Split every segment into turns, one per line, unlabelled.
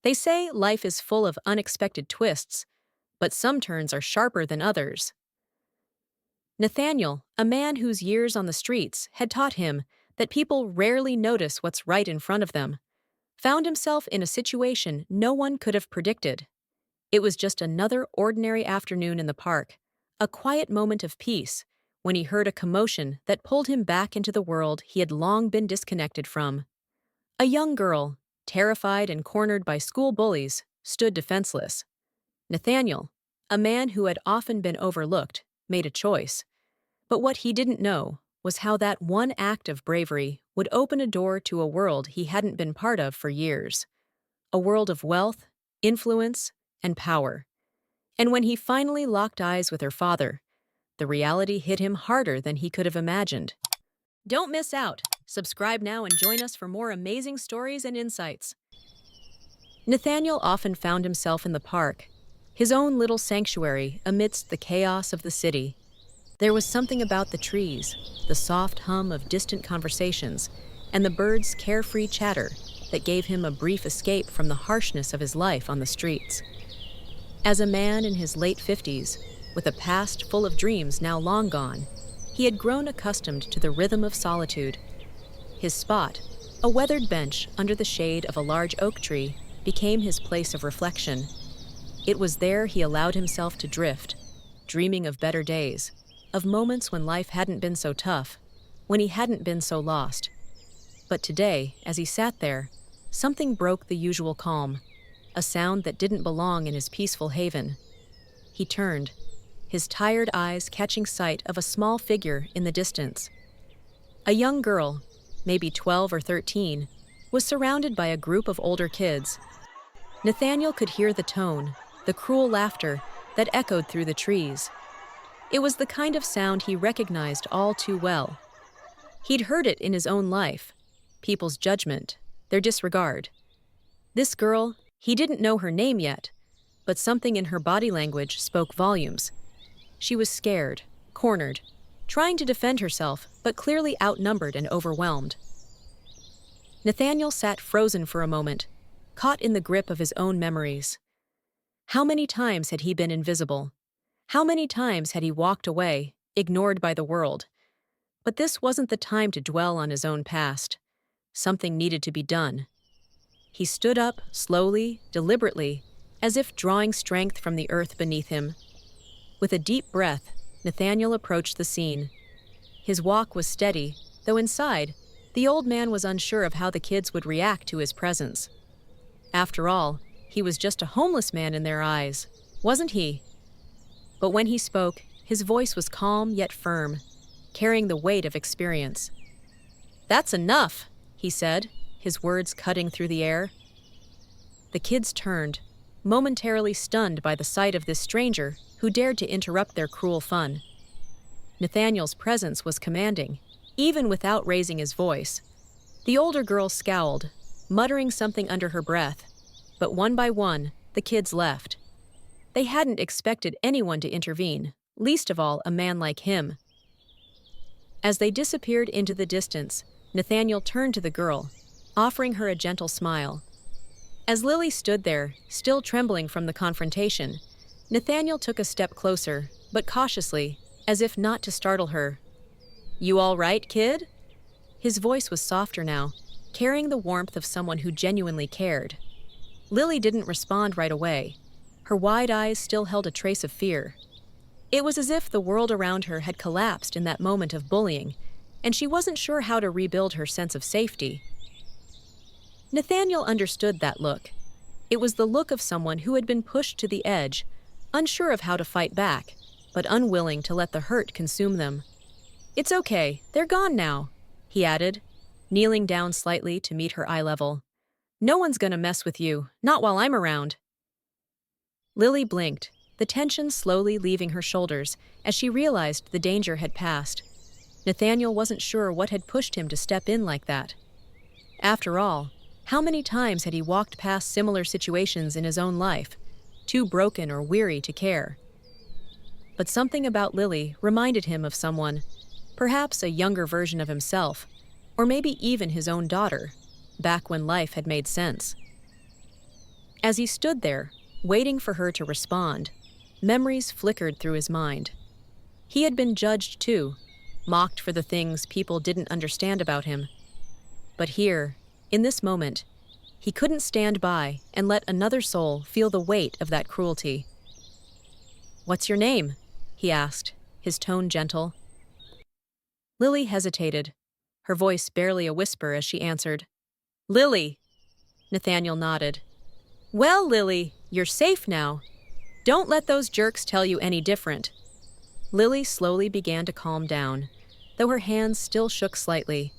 They say life is full of unexpected twists, but some turns are sharper than others. Nathaniel, a man whose years on the streets had taught him that people rarely notice what's right in front of them, found himself in a situation no one could have predicted. It was just another ordinary afternoon in the park, a quiet moment of peace, when he heard a commotion that pulled him back into the world he had long been disconnected from. A young girl, terrified and cornered by school bullies, stood defenseless. Nathaniel, a man who had often been overlooked, made a choice. But what he didn't know was how that one act of bravery would open a door to a world he hadn't been part of for years. A world of wealth, influence, and power. And when he finally locked eyes with her father, the reality hit him harder than he could have imagined. Don't miss out. Subscribe now and join us for more amazing stories and insights. Nathaniel often found himself in the park, his own little sanctuary amidst the chaos of the city. There was something about the trees, the soft hum of distant conversations, and the birds' carefree chatter that gave him a brief escape from the harshness of his life on the streets. As a man in his late 50s, with a past full of dreams now long gone, he had grown accustomed to the rhythm of solitude. His spot, a weathered bench under the shade of a large oak tree, became his place of reflection. It was there he allowed himself to drift, dreaming of better days, of moments when life hadn't been so tough, when he hadn't been so lost. But today, as he sat there, something broke the usual calm, a sound that didn't belong in his peaceful haven. He turned, his tired eyes catching sight of a small figure in the distance. A young girl, maybe 12 or 13, was surrounded by a group of older kids. Nathaniel could hear the tone, the cruel laughter that echoed through the trees. It was the kind of sound he recognized all too well. He'd heard it in his own life, people's judgment, their disregard. This girl, he didn't know her name yet, but something in her body language spoke volumes. She was scared, cornered, trying to defend herself, but clearly outnumbered and overwhelmed. Nathaniel sat frozen for a moment, caught in the grip of his own memories. How many times had he been invisible? How many times had he walked away, ignored by the world? But this wasn't the time to dwell on his own past. Something needed to be done. He stood up, slowly, deliberately, as if drawing strength from the earth beneath him. With a deep breath, Nathaniel approached the scene. His walk was steady, though inside, the old man was unsure of how the kids would react to his presence. After all, he was just a homeless man in their eyes, wasn't he? But when he spoke, his voice was calm yet firm, carrying the weight of experience. "That's enough," he said, his words cutting through the air. The kids turned, momentarily stunned by the sight of this stranger who dared to interrupt their cruel fun. Nathaniel's presence was commanding, even without raising his voice. The older girl scowled, muttering something under her breath, but one by one, the kids left. They hadn't expected anyone to intervene, least of all a man like him. As they disappeared into the distance, Nathaniel turned to the girl, offering her a gentle smile. As Lily stood there, still trembling from the confrontation, Nathaniel took a step closer, but cautiously, as if not to startle her. "You all right, kid?" His voice was softer now, carrying the warmth of someone who genuinely cared. Lily didn't respond right away. Her wide eyes still held a trace of fear. It was as if the world around her had collapsed in that moment of bullying, and she wasn't sure how to rebuild her sense of safety. Nathaniel understood that look. It was the look of someone who had been pushed to the edge, unsure of how to fight back, but unwilling to let the hurt consume them. "It's okay, they're gone now," he added, kneeling down slightly to meet her eye level. "No one's gonna mess with you, not while I'm around." Lily blinked, the tension slowly leaving her shoulders as she realized the danger had passed. Nathaniel wasn't sure what had pushed him to step in like that. After all, how many times had he walked past similar situations in his own life, too broken or weary to care? But something about Lily reminded him of someone, perhaps a younger version of himself, or maybe even his own daughter, back when life had made sense. As he stood there, waiting for her to respond, memories flickered through his mind. He had been judged too, mocked for the things people didn't understand about him. But here, in this moment, he couldn't stand by and let another soul feel the weight of that cruelty. "What's your name?" he asked, his tone gentle. Lily hesitated, her voice barely a whisper as she answered. "Lily." Nathaniel nodded. "Well, Lily, you're safe now. Don't let those jerks tell you any different." Lily slowly began to calm down, though her hands still shook slightly.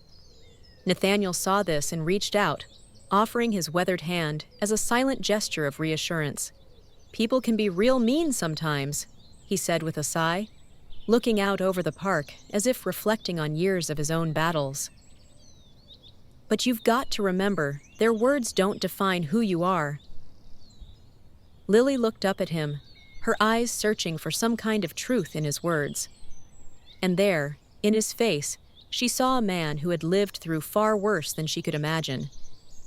Nathaniel saw this and reached out, offering his weathered hand as a silent gesture of reassurance. "People can be real mean sometimes," he said with a sigh, looking out over the park as if reflecting on years of his own battles. "But you've got to remember, their words don't define who you are." Lily looked up at him, her eyes searching for some kind of truth in his words. And there, in his face, she saw a man who had lived through far worse than she could imagine.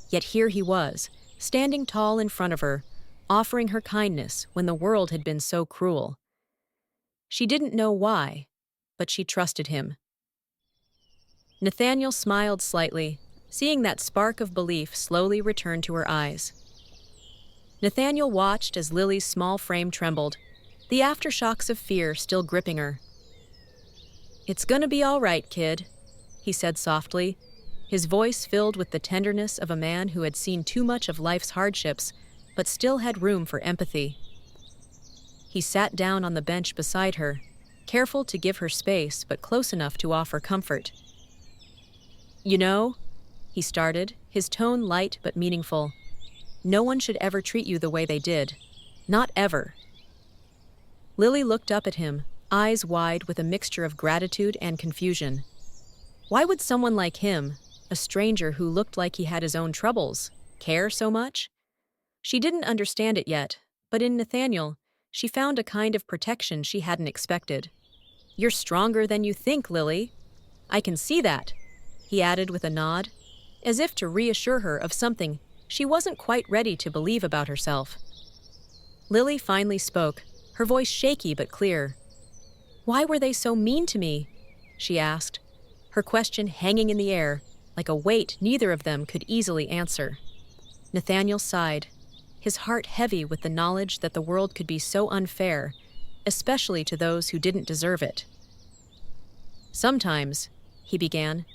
Yet here he was, standing tall in front of her, offering her kindness when the world had been so cruel. She didn't know why, but she trusted him. Nathaniel smiled slightly, seeing that spark of belief slowly return to her eyes. Nathaniel watched as Lily's small frame trembled, the aftershocks of fear still gripping her. "It's gonna be all right, kid," he said softly, his voice filled with the tenderness of a man who had seen too much of life's hardships, but still had room for empathy. He sat down on the bench beside her, careful to give her space but close enough to offer comfort. "You know," he started, his tone light but meaningful, "no one should ever treat you the way they did. Not ever." Lily looked up at him, eyes wide with a mixture of gratitude and confusion. Why would someone like him, a stranger who looked like he had his own troubles, care so much? She didn't understand it yet, but in Nathaniel, she found a kind of protection she hadn't expected. "You're stronger than you think, Lily. I can see that," he added with a nod, as if to reassure her of something she wasn't quite ready to believe about herself. Lily finally spoke, her voice shaky but clear. "Why were they so mean to me?" she asked, her question hanging in the air, like a weight neither of them could easily answer. Nathaniel sighed, his heart heavy with the knowledge that the world could be so unfair, especially to those who didn't deserve it. "Sometimes," he began,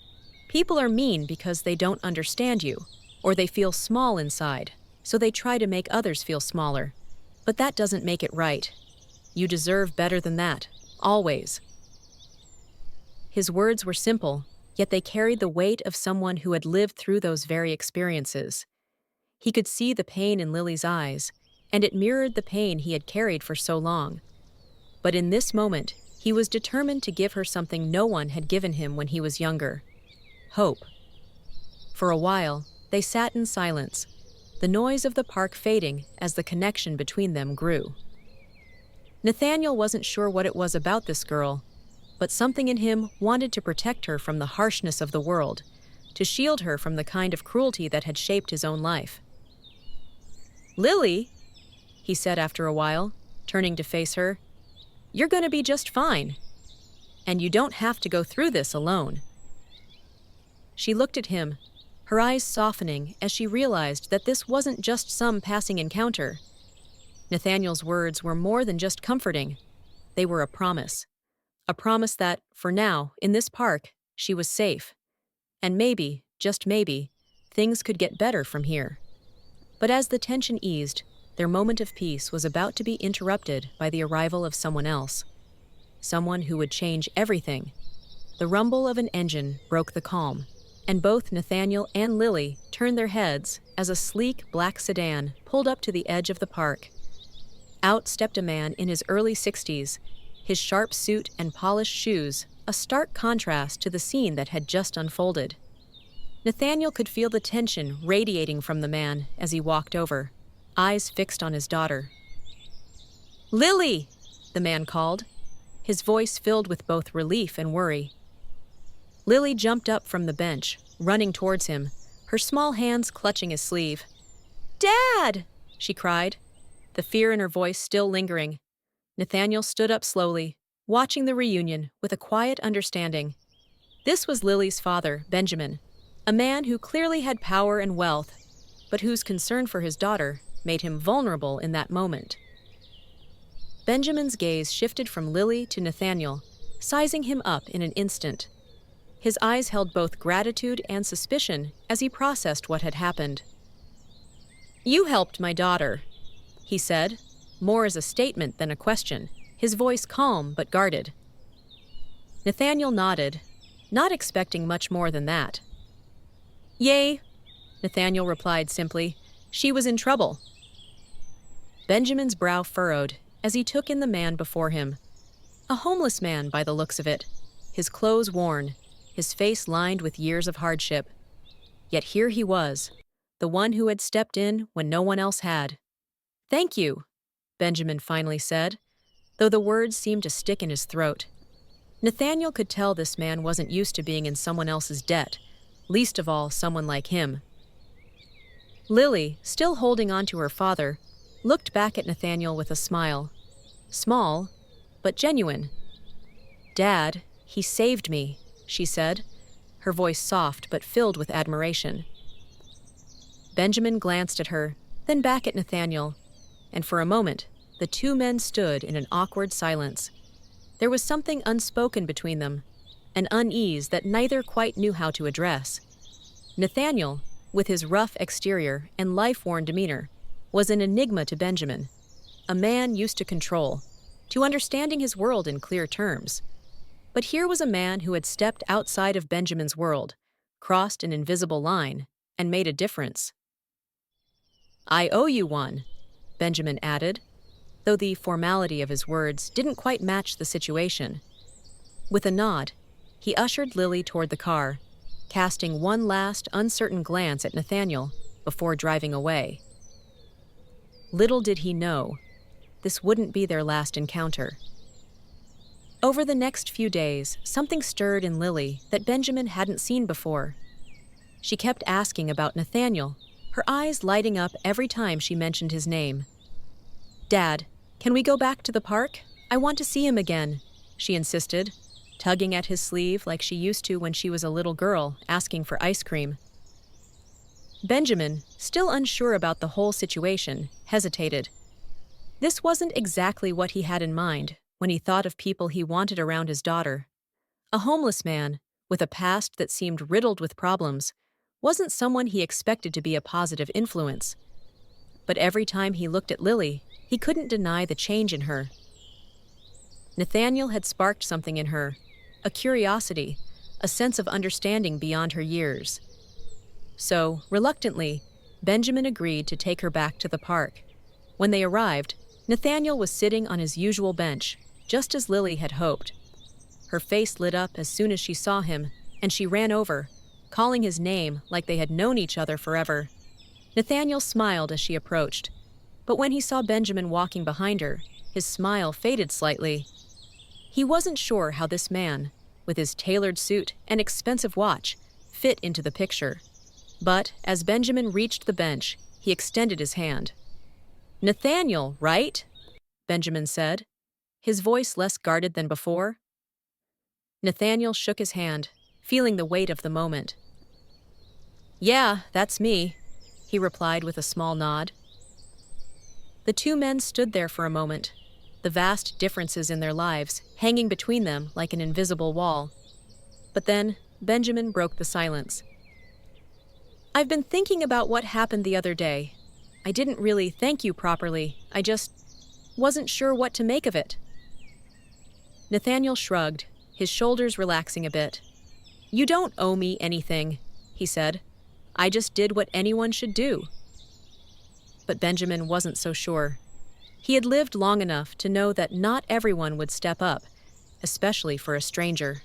"people are mean because they don't understand you, or they feel small inside, so they try to make others feel smaller. But that doesn't make it right. You deserve better than that, always." His words were simple, yet they carried the weight of someone who had lived through those very experiences. He could see the pain in Lily's eyes, and it mirrored the pain he had carried for so long. But in this moment, he was determined to give her something no one had given him when he was younger: hope. For a while, they sat in silence, the noise of the park fading as the connection between them grew. Nathaniel wasn't sure what it was about this girl, but something in him wanted to protect her from the harshness of the world, to shield her from the kind of cruelty that had shaped his own life. "Lily," he said after a while, turning to face her, "you're going to be just fine. And you don't have to go through this alone." She looked at him, her eyes softening as she realized that this wasn't just some passing encounter. Nathaniel's words were more than just comforting. They were a promise. A promise that, for now, in this park, she was safe. And maybe, just maybe, things could get better from here. But as the tension eased, their moment of peace was about to be interrupted by the arrival of someone else. Someone who would change everything. The rumble of an engine broke the calm, and both Nathaniel and Lily turned their heads as a sleek black sedan pulled up to the edge of the park. Out stepped a man in his early 60s, his sharp suit and polished shoes a stark contrast to the scene that had just unfolded. Nathaniel could feel the tension radiating from the man as he walked over, eyes fixed on his daughter. "Lily!" the man called, his voice filled with both relief and worry. Lily jumped up from the bench, running towards him, her small hands clutching his sleeve. "Dad!" she cried, the fear in her voice still lingering. Nathaniel stood up slowly, watching the reunion with a quiet understanding. This was Lily's father, Benjamin, a man who clearly had power and wealth, but whose concern for his daughter made him vulnerable in that moment. Benjamin's gaze shifted from Lily to Nathaniel, sizing him up in an instant. His eyes held both gratitude and suspicion as he processed what had happened. "You helped my daughter," he said, more as a statement than a question, his voice calm but guarded. Nathaniel nodded, not expecting much more than that. "Yay," Nathaniel replied simply. "She was in trouble." Benjamin's brow furrowed as he took in the man before him. A homeless man by the looks of it, his clothes worn, his face lined with years of hardship. Yet here he was, the one who had stepped in when no one else had. "Thank you," Benjamin finally said, though the words seemed to stick in his throat. Nathaniel could tell this man wasn't used to being in someone else's debt, least of all someone like him. Lily, still holding on to her father, looked back at Nathaniel with a smile. Small, but genuine. "Dad, he saved me," she said, her voice soft but filled with admiration. Benjamin glanced at her, then back at Nathaniel, and for a moment, the two men stood in an awkward silence. There was something unspoken between them, an unease that neither quite knew how to address. Nathaniel, with his rough exterior and life-worn demeanor, was an enigma to Benjamin, a man used to control, to understanding his world in clear terms. But here was a man who had stepped outside of Benjamin's world, crossed an invisible line, and made a difference. "I owe you one," Benjamin added, though the formality of his words didn't quite match the situation. With a nod, he ushered Lily toward the car, casting one last uncertain glance at Nathaniel before driving away. Little did he know, this wouldn't be their last encounter. Over the next few days, something stirred in Lily that Benjamin hadn't seen before. She kept asking about Nathaniel, her eyes lighting up every time she mentioned his name. "Dad, can we go back to the park? I want to see him again," she insisted, tugging at his sleeve like she used to when she was a little girl asking for ice cream. Benjamin, still unsure about the whole situation, hesitated. This wasn't exactly what he had in mind when he thought of people he wanted around his daughter. A homeless man, with a past that seemed riddled with problems, wasn't someone he expected to be a positive influence. But every time he looked at Lily, he couldn't deny the change in her. Nathaniel had sparked something in her, a curiosity, a sense of understanding beyond her years. So, reluctantly, Benjamin agreed to take her back to the park. When they arrived, Nathaniel was sitting on his usual bench, just as Lily had hoped. Her face lit up as soon as she saw him, and she ran over, calling his name like they had known each other forever. Nathaniel smiled as she approached, but when he saw Benjamin walking behind her, his smile faded slightly. He wasn't sure how this man, with his tailored suit and expensive watch, fit into the picture. But as Benjamin reached the bench, he extended his hand. "Nathaniel, right?" Benjamin said, his voice less guarded than before. Nathaniel shook his hand, feeling the weight of the moment. "Yeah, that's me," he replied with a small nod. The two men stood there for a moment, the vast differences in their lives hanging between them like an invisible wall. But then, Benjamin broke the silence. "I've been thinking about what happened the other day. I didn't really thank you properly. I just wasn't sure what to make of it." Nathaniel shrugged, his shoulders relaxing a bit. "You don't owe me anything," he said. "I just did what anyone should do." But Benjamin wasn't so sure. He had lived long enough to know that not everyone would step up, especially for a stranger.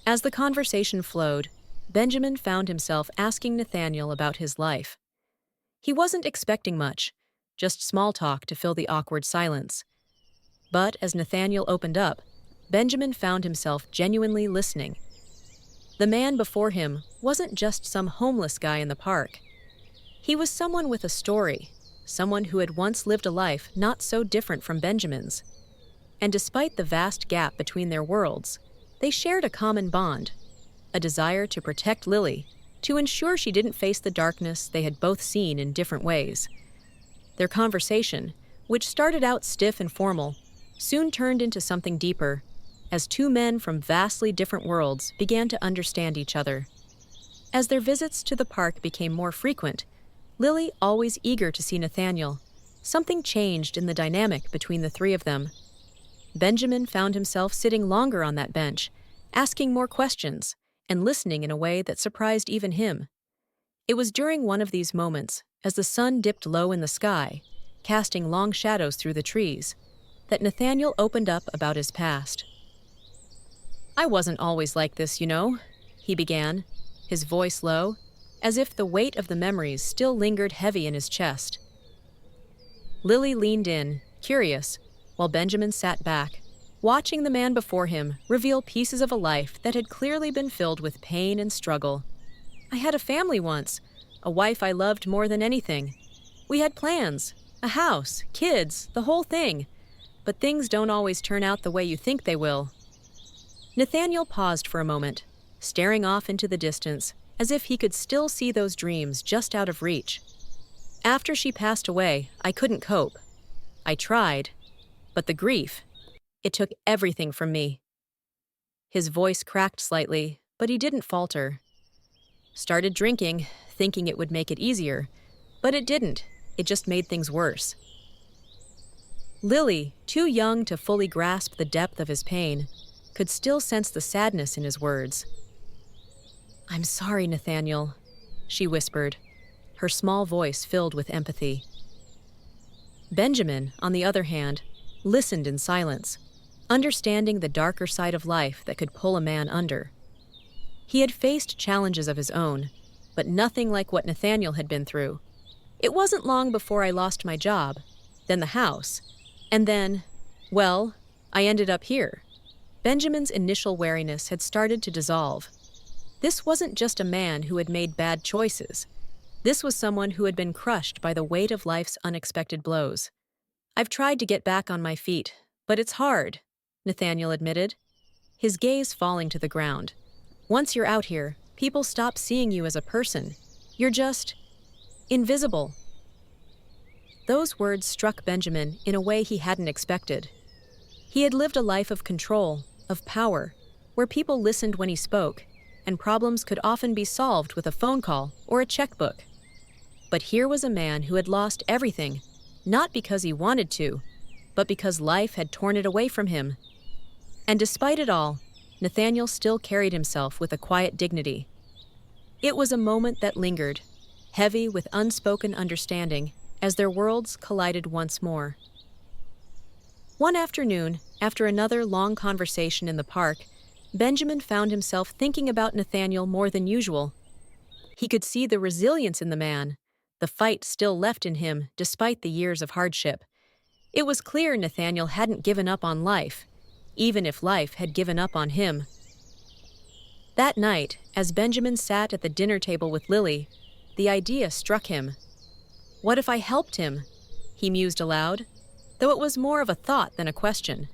As the conversation flowed, Benjamin found himself asking Nathaniel about his life. He wasn't expecting much, just small talk to fill the awkward silence. But as Nathaniel opened up, Benjamin found himself genuinely listening. The man before him wasn't just some homeless guy in the park. He was someone with a story, someone who had once lived a life not so different from Benjamin's. And despite the vast gap between their worlds, they shared a common bond, a desire to protect Lily, to ensure she didn't face the darkness they had both seen in different ways. Their conversation, which started out stiff and formal, soon turned into something deeper, as two men from vastly different worlds began to understand each other. As their visits to the park became more frequent, Lily always eager to see Nathaniel, something changed in the dynamic between the three of them. Benjamin found himself sitting longer on that bench, asking more questions, and listening in a way that surprised even him. It was during one of these moments, as the sun dipped low in the sky, casting long shadows through the trees, that Nathaniel opened up about his past. "I wasn't always like this, you know," he began, his voice low, as if the weight of the memories still lingered heavy in his chest. Lily leaned in, curious, while Benjamin sat back, watching the man before him reveal pieces of a life that had clearly been filled with pain and struggle. "I had a family once, a wife I loved more than anything. We had plans, a house, kids, the whole thing. But things don't always turn out the way you think they will." Nathaniel paused for a moment, staring off into the distance, as if he could still see those dreams just out of reach. "After she passed away, I couldn't cope. I tried, but the grief, it took everything from me." His voice cracked slightly, but he didn't falter. "Started drinking, thinking it would make it easier, but it didn't. It just made things worse." Lily, too young to fully grasp the depth of his pain, could still sense the sadness in his words. "I'm sorry, Nathaniel," she whispered, her small voice filled with empathy. Benjamin, on the other hand, listened in silence, understanding the darker side of life that could pull a man under. He had faced challenges of his own, but nothing like what Nathaniel had been through. "It wasn't long before I lost my job, then the house, and then, well, I ended up here." Benjamin's initial wariness had started to dissolve. This wasn't just a man who had made bad choices. This was someone who had been crushed by the weight of life's unexpected blows. "I've tried to get back on my feet, but it's hard," Nathaniel admitted, his gaze falling to the ground. "Once you're out here, people stop seeing you as a person. You're just invisible." Those words struck Benjamin in a way he hadn't expected. He had lived a life of control, of power, where people listened when he spoke, and problems could often be solved with a phone call or a checkbook. But here was a man who had lost everything, not because he wanted to, but because life had torn it away from him. And despite it all, Nathaniel still carried himself with a quiet dignity. It was a moment that lingered, heavy with unspoken understanding, as their worlds collided once more. One afternoon, after another long conversation in the park, Benjamin found himself thinking about Nathaniel more than usual. He could see the resilience in the man, the fight still left in him despite the years of hardship. It was clear Nathaniel hadn't given up on life, even if life had given up on him. That night, as Benjamin sat at the dinner table with Lily, the idea struck him. "What if I helped him?" he mused aloud, though it was more of a thought than a question.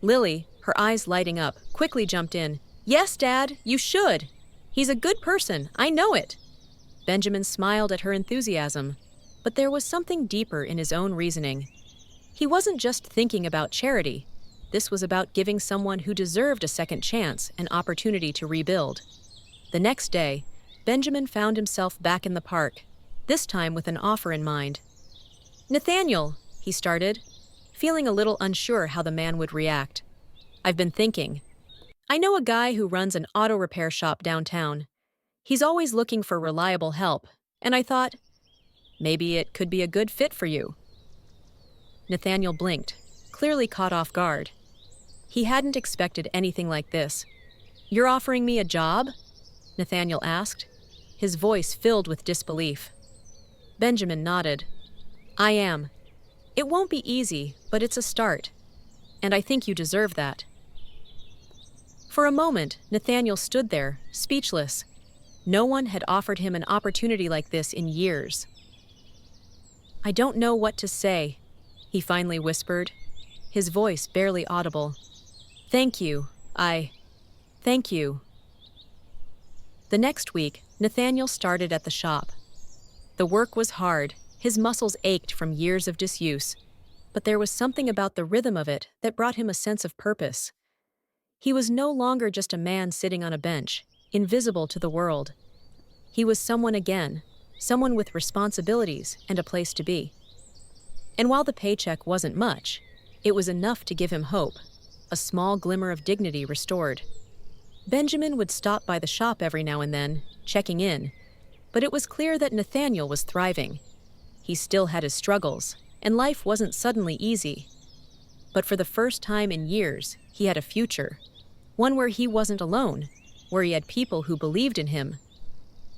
Lily, her eyes lighting up, quickly jumped in. "Yes, Dad, you should. He's a good person, I know it." Benjamin smiled at her enthusiasm, but there was something deeper in his own reasoning. He wasn't just thinking about charity. This was about giving someone who deserved a second chance an opportunity to rebuild. The next day, Benjamin found himself back in the park, this time with an offer in mind. "Nathaniel," he started, feeling a little unsure how the man would react. "I've been thinking. I know a guy who runs an auto repair shop downtown. He's always looking for reliable help, and I thought, maybe it could be a good fit for you." Nathaniel blinked, clearly caught off guard. He hadn't expected anything like this. "You're offering me a job?" Nathaniel asked, his voice filled with disbelief. Benjamin nodded. "I am. It won't be easy, but it's a start. And I think you deserve that." For a moment, Nathaniel stood there, speechless. No one had offered him an opportunity like this in years. I don't know what to say, he finally whispered, his voice barely audible. Thank you. Thank you. The next week, Nathaniel started at the shop. The work was hard, his muscles ached from years of disuse, but there was something about the rhythm of it that brought him a sense of purpose. He was no longer just a man sitting on a bench, invisible to the world. He was someone again, someone with responsibilities and a place to be. And while the paycheck wasn't much, it was enough to give him hope, a small glimmer of dignity restored. Benjamin would stop by the shop every now and then, checking in, but it was clear that Nathaniel was thriving. He still had his struggles, and life wasn't suddenly easy. But for the first time in years, he had a future, one where he wasn't alone, where he had people who believed in him.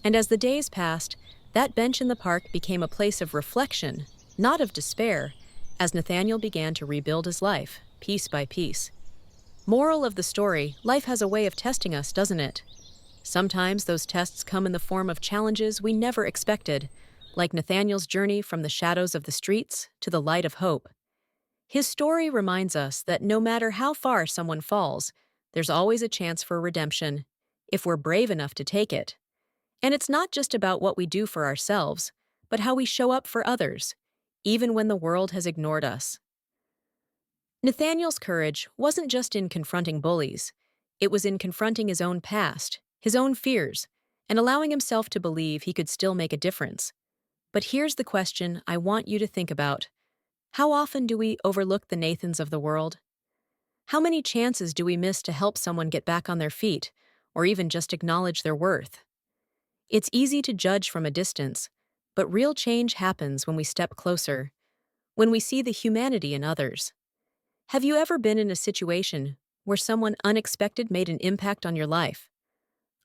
And as the days passed, that bench in the park became a place of reflection, not of despair, as Nathaniel began to rebuild his life, piece by piece. Moral of the story, life has a way of testing us, doesn't it? Sometimes those tests come in the form of challenges we never expected, like Nathaniel's journey from the shadows of the streets to the light of hope. His story reminds us that no matter how far someone falls, there's always a chance for redemption, if we're brave enough to take it. And it's not just about what we do for ourselves, but how we show up for others, even when the world has ignored us. Nathaniel's courage wasn't just in confronting bullies. It was in confronting his own past, his own fears, and allowing himself to believe he could still make a difference. But here's the question I want you to think about. How often do we overlook the Nathans of the world? How many chances do we miss to help someone get back on their feet, or even just acknowledge their worth? It's easy to judge from a distance, but real change happens when we step closer, when we see the humanity in others. Have you ever been in a situation where someone unexpected made an impact on your life?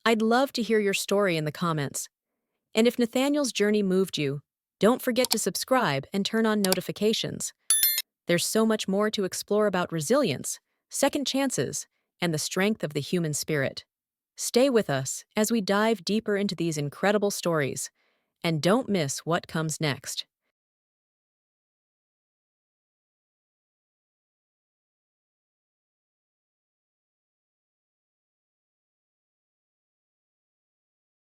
I'd love to hear your story in the comments. And if Nathaniel's journey moved you, don't forget to subscribe and turn on notifications. There's so much more to explore about resilience, second chances, and the strength of the human spirit. Stay with us as we dive deeper into these incredible stories, and don't miss what comes next.